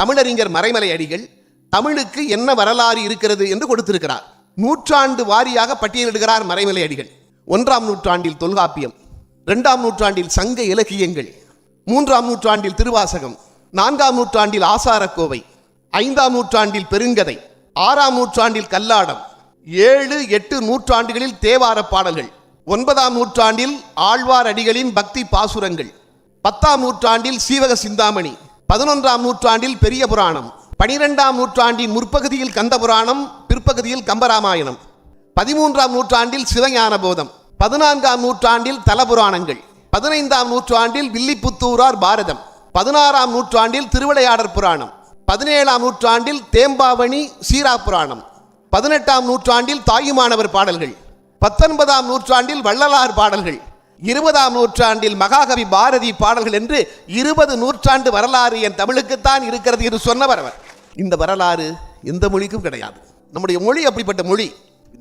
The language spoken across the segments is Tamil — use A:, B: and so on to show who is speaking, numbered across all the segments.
A: தமிழறிஞர் மறைமலை அடிகள் தமிழுக்கு என்ன வரலாறு இருக்கிறது என்று கொடுத்திருக்கிறார். நூற்றாண்டு வாரியாக பட்டியலிடுகிறார் மறைமலை அடிகள். 1ஆம் நூற்றாண்டில் தொல்காப்பியம், 2ஆம் நூற்றாண்டில் சங்க இலக்கியங்கள், 3ஆம் நூற்றாண்டில் திருவாசகம், 4ஆம் நூற்றாண்டில் ஆசாரக்கோவை, 5ஆம் நூற்றாண்டில் பெருங்கதை, 6ஆம் நூற்றாண்டில் கல்லாடம், 7, 8 நூற்றாண்டுகளில் தேவார பாடல்கள், 9ஆம் நூற்றாண்டில் ஆழ்வார் அடிகளின் பக்தி பாசுரங்கள், 10ஆம் நூற்றாண்டில் சீவக சிந்தாமணி, 11ஆம் நூற்றாண்டில் பெரிய புராணம், 12ஆம் நூற்றாண்டின் முற்பகுதியில் கந்த புராணம், பிற்பகுதியில் கம்பராமாயணம், 13ஆம் நூற்றாண்டில் சிவஞான போதம், 14ஆம் நூற்றாண்டில் தலபுராணங்கள், 15ஆம் நூற்றாண்டில் வில்லிபுத்தூரார் பாரதம், 16ஆம் நூற்றாண்டில் திருவிளையாடற் புராணம், 17ஆம் நூற்றாண்டில் தேம்பாவணி சீரா புராணம், 18ஆம் நூற்றாண்டில் தாயுமானவர் பாடல்கள், 19ஆம் நூற்றாண்டில் வள்ளலார் பாடல்கள், 20ஆம் நூற்றாண்டில் மகாகவி பாரதி பாடல்கள் என்று 20 நூற்றாண்டு வரலாறு என் தமிழுக்குத்தான் இருக்கிறது என்று சொன்னவர் அவர். இந்த வரலாறு எந்த மொழிக்கும் கிடையாது. நம்முடைய மொழி அப்படிப்பட்ட மொழி.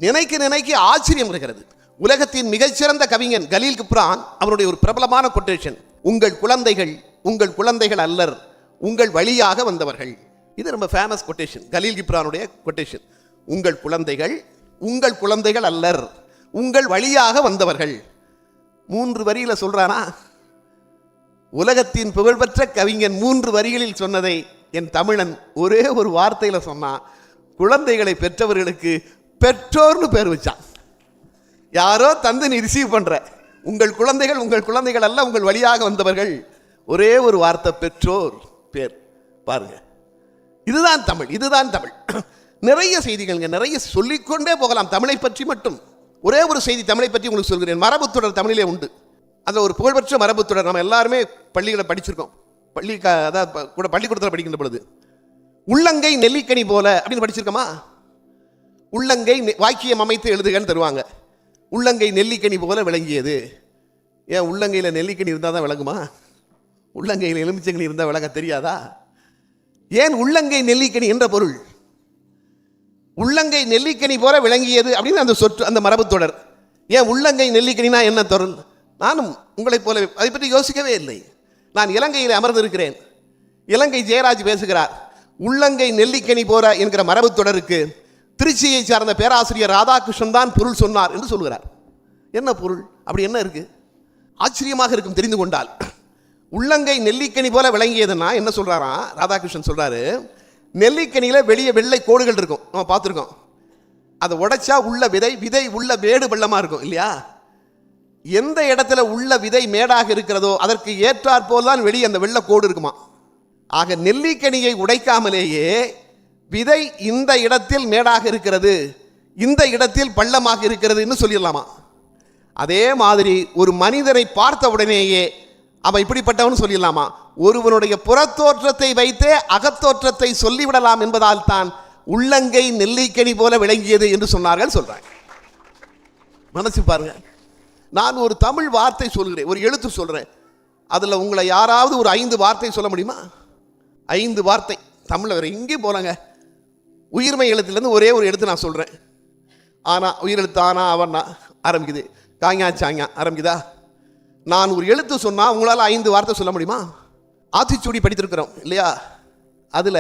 A: நினைக்க நினைக்க ஆச்சரியம் இருக்கிறது. உலகத்தின் மிகச்சிறந்த கவிஞன் கலீல் கிப்ரான் அவருடைய ஒரு பிரபலமான கொட்டேஷன், உங்கள் குழந்தைகள் அல்லர், உங்கள் வழியாக வந்தவர்கள். இது ரொம்ப ஃபேமஸ் கொட்டேஷன், கலீல் கிப்ரானுடைய கொட்டேஷன். உங்கள் குழந்தைகள் அல்லர், உங்கள் வழியாக வந்தவர்கள். 3 வரியில சொல்றானா? உலகத்தின் புகழ்பெற்ற கவிஞன் 3 வரிகளில் சொன்னதை என் தமிழன் ஒரே ஒரு வார்த்தையில சொன்னா, குழந்தைகளை பெற்றவர்களுக்கு பெற்றோர்னு பேர் வச்சான். யாரோ தந்து நீ ரிசீவ் பண்ற, உங்கள் குழந்தைகள் அல்ல, உங்கள் வழியாக வந்தவர்கள். ஒரே ஒரு வார்த்தை, பெற்றோர் பேர். பாருங்க, இதுதான் தமிழ். நிறைய செய்திகள், நிறைய சொல்லிக்கொண்டே போகலாம் தமிழை பற்றி மட்டும். ஒரே ஒரு செய்தி தமிழை பற்றி உங்களுக்கு சொல்கிறேன். மரபுத்தொடர் தமிழிலே உண்டு. அதில் ஒரு புகழ்பெற்ற மரபுத்தொடர் நம்ம எல்லாருமே பள்ளிகளை படிச்சிருக்கோம். பள்ளிக்கூடத்தில் படிக்கின்ற பொழுது உள்ளங்கை நெல்லிக்கனி போல அப்படின்னு படிச்சிருக்கோமா? உள்ளங்கை வாக்கியம் அமைத்து எழுதுகன்னு தருவாங்க. உள்ளங்கை நெல்லிக்கனி போல விளங்கியது. ஏன் உள்ளங்கையில் நெல்லிக்கனி இருந்தால் தான் விளங்குமா? உள்ளங்கையில் எலுமிச்சங்கனி இருந்தால் விளங்க தெரியாதா? ஏன் உள்ளங்கை நெல்லிக்கனி என்ற பொருள்? உள்ளங்கை நெல்லிக்கனி போல விளங்கியது அப்படின்னு அந்த சொற்று, அந்த மரபு தொடர். ஏன் உள்ளங்கை நெல்லிக்கனினா என்ன பொருள்? நானும் உங்களைப் போல அதை பற்றி யோசிக்கவே இல்லை. நான் இலங்கையில் அமர்ந்திருக்கிறேன். இலங்கை ஜெயராஜ் பேசுகிறார். உள்ளங்கை நெல்லிக்கனி போல என்கிற மரபு தொடருக்கு திருச்சியை சார்ந்த பேராசிரியர் ராதாகிருஷ்ணன் தான் பொருள் சொன்னார் என்று சொல்கிறார். என்ன பொருள்? அப்படி என்ன இருக்கு? ஆச்சரியமாக இருக்கும் தெரிந்து கொண்டால். உள்ளங்கை நெல்லிக்கனி போல விளங்கியதுன்னா என்ன சொல்றாரா ராதாகிருஷ்ணன்? சொல்றாரு, நெல்லிக்கனியில வெளியே வெள்ளை கோடுகள் இருக்கும், நம்ம பார்த்துருக்கோம். அதை உடைச்சா உள்ள விதை உள்ள மேடு வெள்ளமா இருக்கும் இல்லையா? எந்த இடத்துல உள்ள விதை மேடாக இருக்கிறதோ அதற்கு ஏற்றாற்போல் தான் வெளியே அந்த வெள்ளை கோடு இருக்குமா. ஆக நெல்லிக்கனியை உடைக்காமலேயே விதை இந்த இடத்தில் மேடாக இருக்கிறது, இந்த இடத்தில் பள்ளமாக இருக்கிறது சொல்லிடலாமா? அதே மாதிரி ஒரு மனிதனை பார்த்த உடனேயே அவன் இப்படிப்பட்டவன் சொல்லிடலாமா? ஒருவனுடைய புறத்தோற்றத்தை வைத்தே அகத்தோற்றத்தை சொல்லிவிடலாம் என்பதால் தான் உள்ளங்கை நெல்லிக்கனி போல விளங்கியது என்று சொன்னார்கள். சொல்றாங்க. மனசு பாருங்க. நான் ஒரு தமிழ் வார்த்தை சொல்கிறேன், ஒரு எழுத்து சொல்றேன். அதுல உங்களை யாராவது ஒரு 5 வார்த்தை சொல்ல முடியுமா? 5 வார்த்தை தமிழ்ல வேற எங்கேயும் போறாங்க. உயிர்மை எழுத்துலேருந்து ஒரே ஒரு எழுத்து நான் சொல்றேன். ஆனா உயிரெழுத்து ஆனா அவனா ஆரம்பிக்குது, காங்கா சாங்கா ஆரம்பிக்குதா? நான் ஒரு எழுத்து சொன்னா உங்களால் 5 வார்த்தை சொல்ல முடியுமா? ஆத்திச்சூடி படித்திருக்கிறோம் இல்லையா? அதுல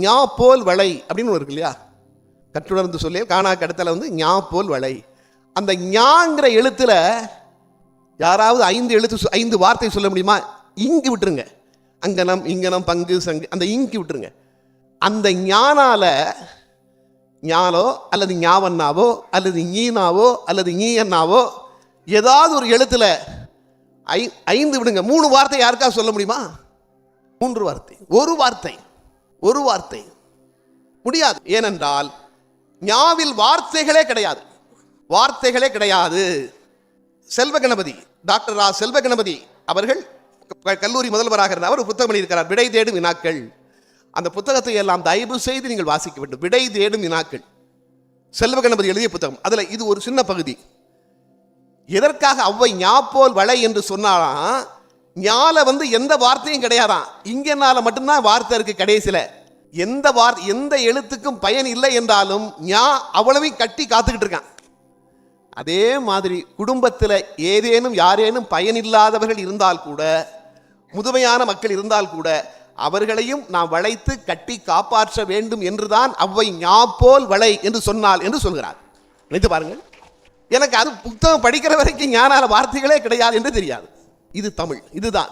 A: ஞா போல் வளை அப்படின்னு இருக்கு இல்லையா? கற்றுணர்ந்து சொல்லி காணா கடத்தல ஞா போல் வளை. அந்த ஞாங்கிற எழுத்துல யாராவது 5 வார்த்தை சொல்ல முடியுமா? இங்கு விட்டுருங்க, அங்கனம் இங்கனம் பங்கு சங்கு, அந்த இங்கு விட்டுருங்க. அந்த ஞானால ஞானோ அல்லது ஞாவண்ணாவோ அல்லது நீனாவோ அல்லது நீயண்ணாவோ ஏதாவது ஒரு எழுத்துல 5 விடுங்க, 3 வார்த்தை யாருக்கா சொல்ல முடியுமா? 3 வார்த்தை, ஒரு வார்த்தை முடியாது. ஏனென்றால் ஞாவில் வார்த்தைகளே கிடையாது. செல்வ கணபதி, டாக்டர் ரா செல்வ கணபதி அவர்கள் கல்லூரி முதல்வராக இருந்தார். அவர் புத்தகம் எழுதியிருக்கிறார், விடை தேடும் வினாக்கள். அந்த புத்தகத்தை எல்லாம் தயவு செய்து நீங்கள் வாசிக்க வேண்டும். விடை தேடும் வினாக்கள், செல்வ கணபதி எழுதிய புத்தகம். அதுல இது ஒரு சின்ன பகுதி. எதற்காக அவ்வை ஞாப்போல் வளை என்று சொன்னாலாம்? ஞால எந்த வார்த்தையும் கிடையாதான், இங்கனால மட்டும்தான் வார்த்தை இருக்கு. கடைசியில எந்த எழுத்துக்கும் பயன் இல்லை என்றாலும் ஞா அவ்வளவையும் கட்டி காத்துக்கிட்டு இருக்கான். அதே மாதிரி குடும்பத்தில் யாரேனும் பயனில்லாதவர்கள் இருந்தால் கூட, முதுமையான மக்கள் இருந்தால் கூட அவர்களையும் நாம் வளைத்து கட்டி காப்பாற்ற வேண்டும் என்றுதான் அவ்வை ஞாபோல் வளை என்று சொன்னால் என்று சொல்கிறார். நினைத்து பாருங்கள். எனக்கு அது புத்தகம் படிக்கிற வரைக்கும் ஞானால வார்த்தைகளே கிடையாது என்று தெரியாது. இது தமிழ், இதுதான்.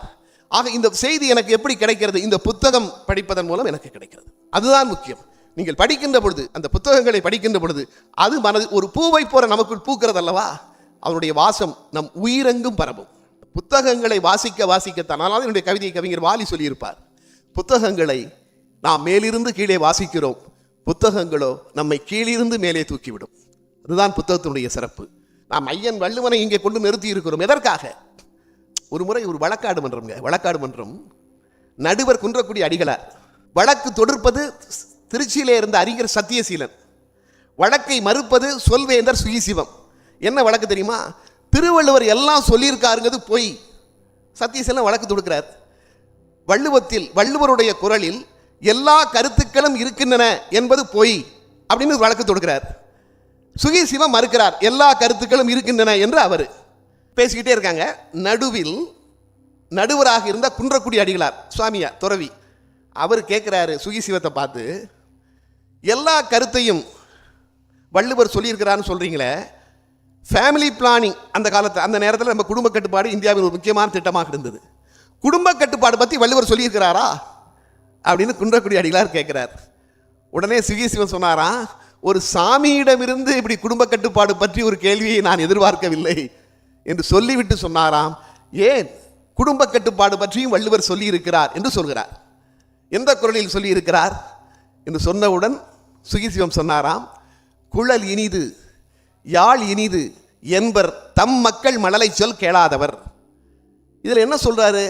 A: ஆக இந்த செய்தி எனக்கு எப்படி கிடைக்கிறது? இந்த புத்தகம் படிப்பதன் மூலம் எனக்கு கிடைக்கிறது. அதுதான் முக்கியம். நீங்கள் படிக்கின்ற பொழுது, அந்த புத்தகங்களை படிக்கின்ற பொழுது, அது மனது ஒரு பூவை போற நமக்குள் பூக்கிறது அல்லவா, அவனுடைய வாசம் நம் உயிரெங்கும் பரவும். புத்தகங்களை வாசிக்க வாசிக்கத்தான். ஆனால் என்னுடைய கவிதை கவிஞர் வாலி சொல்லியிருப்பார், புத்தகங்களை நாம் மேலிருந்து கீழே வாசிக்கிறோம், புத்தகங்களோ நம்மை கீழிருந்து மேலே தூக்கிவிடும். அதுதான் புத்தகத்தினுடைய சிறப்பு. நாம் ஐயன் வள்ளுவனை இங்கே கொண்டு நிறுத்தி இருக்கிறோம். எதற்காக? ஒரு முறை ஒரு வழக்காடு மன்றம் நடுவர் குன்றக்குடி அடிகளார் வழக்கு தொடுப்பது திருச்சியிலே இருந்த அறிஞர் சத்தியசீலன், வழக்கை மறுப்பது சொல்வேந்தர் சுகிசிவம். என்ன வழக்கு தெரியுமா? திருவள்ளுவர் எல்லாம் சொல்லியிருக்காருங்கிறது பொய். சத்தியசீலன் வழக்கு தொடுக்கிறார். வள்ளுவருடைய குரலில் எல்லா கருத்துக்களும் இருக்கின்றன என்பது பொய் அப்படின்னு வழக்கு தொடுக்கிறார். சுகிசிவம் மறுக்கிறார், எல்லா கருத்துக்களும் இருக்கின்றன என்று அவர் பேசிக்கிட்டே இருக்காங்க. நடுவராக இருந்த குன்றக்குடி அடிகளார் சுவாமியா துறவி, அவர் கேட்கிறாரு சுகிசிவத்தை பார்த்து, எல்லா கருத்தையும் வள்ளுவர் சொல்லியிருக்கிறான்னு சொல்றீங்களே, ஃபேமிலி பிளானிங் அந்த காலத்தில், அந்த நேரத்தில் நம்ம குடும்ப கட்டுப்பாடு இந்தியாவின் ஒரு முக்கியமான திட்டமாக இருந்தது. குடும்ப கட்டுப்பாடு பற்றி வள்ளுவர் சொல்லியிருக்கிறாரா அப்படின்னு குன்றக்குடி அடிகளார் கேட்கிறார். உடனே சுகிசிவன் சொன்னாராம், ஒரு சாமியிடமிருந்து இப்படி குடும்ப கட்டுப்பாடு பற்றி ஒரு கேள்வியை நான் எதிர்பார்க்கவில்லை என்று சொல்லிவிட்டு சொன்னாராம், ஏன் குடும்ப கட்டுப்பாடு பற்றியும் வள்ளுவர் சொல்லி இருக்கிறார் என்று சொல்கிறார். எந்த குரலில் சொல்லி இருக்கிறார் என்று சொன்னவுடன் சுகிசிவம் சொன்னாராம், குழல் இனிது யாழ் இனிது என்பர் தம் மக்கள் மழலை சொல் கேளாதவர். இதில் என்ன சொல்றாரு?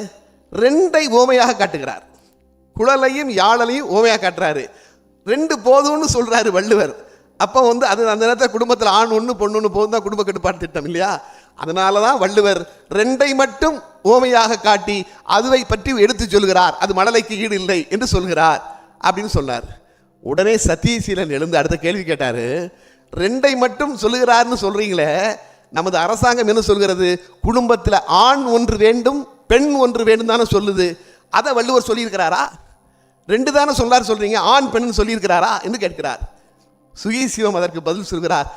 A: ரெண்டை ஓமையாக காட்டுகிறார். குழலையும் யாழலையும் ஓமையாக காட்டுறாரு. ரெண்டு போதும்னு சொல்றாரு வள்ளுவர். அப்போ அது அந்த நேரத்தில் குடும்பத்தில் ஆண் ஒன்று பொண்ணு ஒன்று போதும் தான் குடும்ப கட்டுப்பாடு திட்டம் இல்லையா? அதனால தான் வள்ளுவர் ரெண்டை மட்டும் ஓமையாக காட்டி அதுவை பற்றி எடுத்து சொல்கிறார். அது மழலைக்கு ஈடு இல்லை என்று சொல்கிறார் அப்படின்னு சொன்னார். உடனே சத்தியசீலன் எழுந்து அடுத்த கேள்வி கேட்டாரு, ரெண்டை மட்டும் சொல்லுகிறார்னு சொல்றீங்களே, நமது அரசாங்கம் என்ன சொல்கிறது? குடும்பத்தில் ஆண் ஒன்று வேண்டும் பெண் ஒன்று வேண்டும் தானே சொல்லுது. அதை வள்ளுவர் சொல்லியிருக்கிறாரா? ரெண்டு தானே சொல்லார் சொல்றீங்க, ஆண் பெண் சொல்லியிருக்கிறாரா என்று கேட்கிறார். சுகிசிவம் அதற்கு பதில் சொல்கிறார்,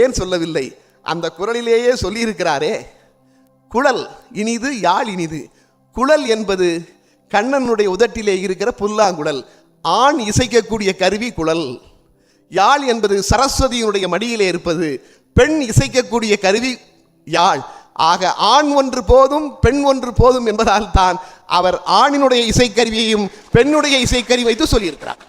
A: ஏன் சொல்லவில்லை, அந்த குரலிலேயே சொல்லியிருக்கிறாரே, குழல் இனிது யாழ் இனிது. குழல் என்பது கண்ணனுடைய உதட்டிலே இருக்கிற புல்லாங்குழல், ஆண் இசைக்கக்கூடிய கருவி குழல். யாழ் என்பது சரஸ்வதியினுடைய மடியிலே இருப்பது, பெண் இசைக்கக்கூடிய கருவி யாழ். ஆக ஆண் ஒன்று போதும் பெண் ஒன்று போதும் என்பதால் தான் அவர் ஆணினுடைய இசைக்கருவியையும் பெண்ணுடைய இசைக்கருவி வைத்து சொல்லியிருக்கிறார்.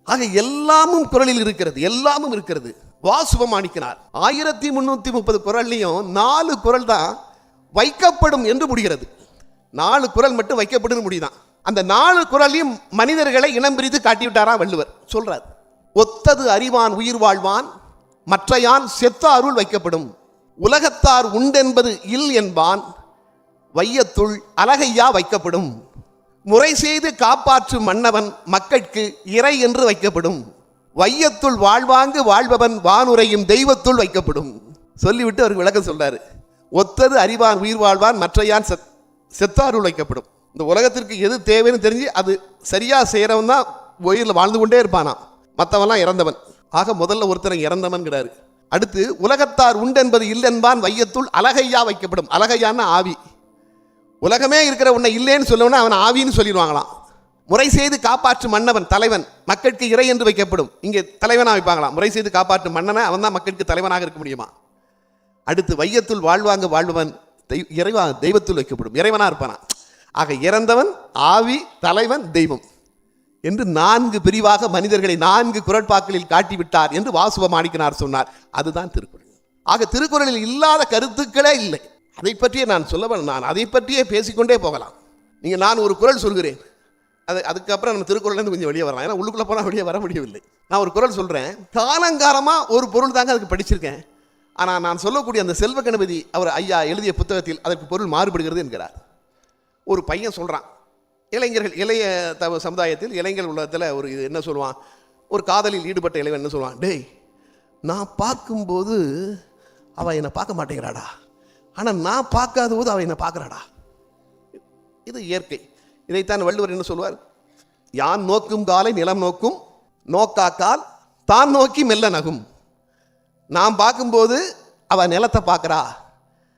A: ஆக எல்லாமும் குரலில் இருக்கிறது, எல்லாமும் இருக்கிறது. வாசுவமாணிக்கிறார் 1330 குரல்லையும் 4 குரல் தான் வைக்கப்படும் என்று முடிகிறது. 4 குரல் மட்டும் வைக்கப்படும் முடியுதான். அந்த 4 குரலையும் மனிதர்களை இனம் பிரித்து காட்டிவிட்டாரா வள்ளுவர். சொல்றார், ஒத்தது அறிவான் உயிர் வாழ்வான், மற்றையான் செத்த அருள் வைக்கப்படும், உலகத்தார் உண்டென்பது இல் என்பான், வையத்துள் அலகையா வைக்கப்படும், முறை செய்து காப்பாற்றும் மன்னவன் மக்கட்கு இறை என்று வைக்கப்படும், வையத்துள் வாழ்வாங்கு வாழ்பவன் வானுரையும் தெய்வத்துள் வைக்கப்படும். சொல்லிவிட்டு அவருக்கு விளக்கம் சொல்றாரு. ஒத்தது அறிவான் உயிர் வாழ்வான், மற்றையான் செத்தாருள் வைக்கப்படும். இந்த உலகத்திற்கு எது தேவைன்னு தெரிஞ்சு அது சரியா செய்யறவன் தான் உயிரில் வாழ்ந்து கொண்டே இருப்பானா, மற்றவன்லாம் இறந்தவன். ஆக முதல்ல ஒருத்தரை இறந்தவன்கிறாரு. அடுத்து உலகத்தார் உண்டென்பது இல்லென்பான், வையத்துள் அலகையா வைக்கப்படும். அலகையான்னு ஆவி. உலகமே இருக்கிற உன்னை இல்லைன்னு சொல்லணும்னா அவன் ஆவின்னு சொல்லிடுவாங்களாம். முறை செய்து காப்பாற்றும் மன்னவன் தலைவன் மக்களுக்கு இறை என்று வைக்கப்படும். இங்கே தலைவனாக வைப்பாங்களாம். முறை செய்து காப்பாற்றும் மன்னனை அவன் தான் மக்களுக்கு தலைவனாக இருக்க முடியுமா? அடுத்து வையத்துள் வாழ்வாங்க வாழ்பவன் இறைவா தெய்வத்துள் வைக்கப்படும், இறைவனா இருப்பானா. ஆக இறந்தவன் ஆவி தலைவன் தெய்வம் என்று 4 பிரிவாக மனிதர்களை 4 குரட்பாக்களில் காட்டிவிட்டார் என்று வாசுவமாணிக்கனார் சொன்னார். அதுதான் திருக்குறள். ஆக திருக்குறளில் இல்லாத கருத்துக்களே இல்லை. அதை பற்றியே நான் நான் அதை பற்றியே பேசிக்கொண்டே போகலாம். நான் ஒரு குறள் சொல்கிறேன், அதுக்கப்புறம் நம்ம திருக்குறள்லேருந்து கொஞ்சம் வெளியே வரலாம். ஏன்னா உள்ளுக்குள்ளே போனால் வெளியே வர முடியவில்லை. நான் ஒரு குறள் சொல்கிறேன், காலங்காலமாக ஒரு பொருள் தாங்க அதுக்கு படிச்சிருக்கேன். ஆனால் நான் சொல்லக்கூடிய அந்த செல்வ கணபதி அவர் ஐயா எழுதிய புத்தகத்தில் அதற்கு பொருள் மாறுபடுகிறது என்கிறார். ஒரு பையன் சொல்கிறான், இளைஞர்கள் இளைய சமுதாயத்தில் இளைஞர் உள்ளத்தில் ஒரு இது என்ன சொல்லுவான், ஒரு காதலில் ஈடுபட்ட இளைவன் என்ன சொல்லுவான், டேய் நான் பார்க்கும்போது அவள் என்னை பார்க்க மாட்டேங்கிறாடா, ஆனால் நான் பார்க்காத போது அவள் என்னை பார்க்குறாடா. இது இயற்கை. இதைத்தான் வள்ளுவர் என்ன சொல்வார்? யான் நோக்கும் காலை நிலம் நோக்கும், நோக்காக்கால் தான் நோக்கி மெல்ல நகும். நாம் பார்க்கும்போது அவ நிலத்தை பார்க்குறா,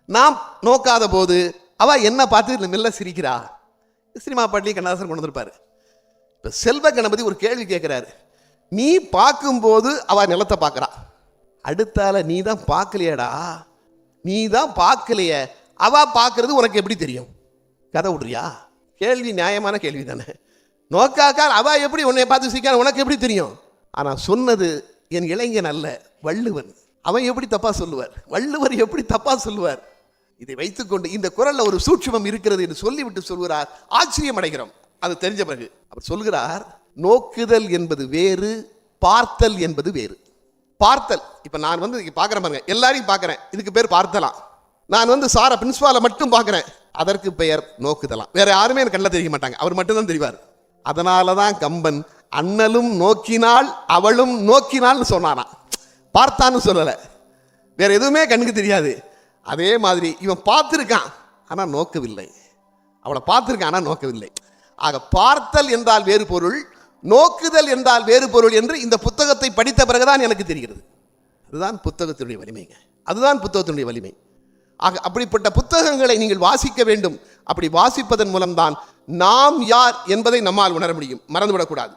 A: நாம் நோக்காத போது அவ என்ன பார்த்து மெல்ல சிரிக்கிறா. சினிமா பாட்டிலையும் கண்ணதாசன் கொண்டு வந்திருப்பாரு. இப்போ செல்வ கணபதி ஒரு கேள்வி கேட்குறாரு. நீ பார்க்கும்போது அவ நிலத்தை பார்க்குறா, அடுத்தால நீ தான் பார்க்கலையடா, நீ தான் பார்க்கலையே, அவ பார்க்கறது உனக்கு எப்படி தெரியும்? கதை விடுறியா? கேள்வி நியாயமான கேள்வி தானே. நோக்காக்கால் அவ எப்படி உன்னை பார்த்து சிரிக்கான உனக்கு எப்படி தெரியும்? ஆனால் சொன்னது என் இளைஞன் அல்ல, வள்ளுவன். அவன் எப்படி தப்பா சொல்லுவார்? வள்ளுவர் எப்படி தப்பா சொல்லுவார்? இதை வைத்துக்கொண்டு இந்த குரல்ல ஒரு சூட்சுமம் இருக்கிறது என்று சொல்லிவிட்டு சொல்கிறார். ஆச்சரியம் அடைகிறோம் அது தெரிஞ்ச பிறகு. அவர் சொல்கிறார், நோக்குதல் என்பது வேறு, பார்த்தல் என்பது வேறு. பார்த்தல், இப்ப நான் வந்து பார்க்குறேன் பாருங்க, எல்லாரையும் பார்க்குறேன், இதுக்கு பேர் பார்த்தலாம். நான் வந்து சார பிரின்சிபாலை மட்டும் பார்க்குறேன், அதற்கு பெயர் நோக்குதலாம். வேற யாருமே எனக்கு கண்ணில் தெரிய மாட்டாங்க, அவர் மட்டும்தான் தெரிவார். அதனால தான் கம்பன் அண்ணலும் நோக்கினாள் அவளும் நோக்கினாள்னு சொன்னானா, பார்த்தான்னு சொல்லலை. வேற எதுவுமே கண்ணுக்கு தெரியாது. அதே மாதிரி இவன் பார்த்துருக்கான் ஆனால் நோக்கவில்லை, அவளை பார்த்துருக்கான் ஆனால் நோக்கவில்லை. ஆக பார்த்தல் என்றால் வேறு பொருள், நோக்குதல் என்றால் வேறு பொருள் என்று இந்த புத்தகத்தை படித்த பிறகுதான் எனக்கு தெரிகிறது. அதுதான் புத்தகத்தினுடைய வலிமைங்க, அதுதான் புத்தகத்தினுடைய வலிமை. ஆக அப்படிப்பட்ட புத்தகங்களை நீங்கள் வாசிக்க வேண்டும். அப்படி வாசிப்பதன் மூலம்தான் நாம் யார் என்பதை நம்மால் உணர முடியும். மறந்துவிடக்கூடாது.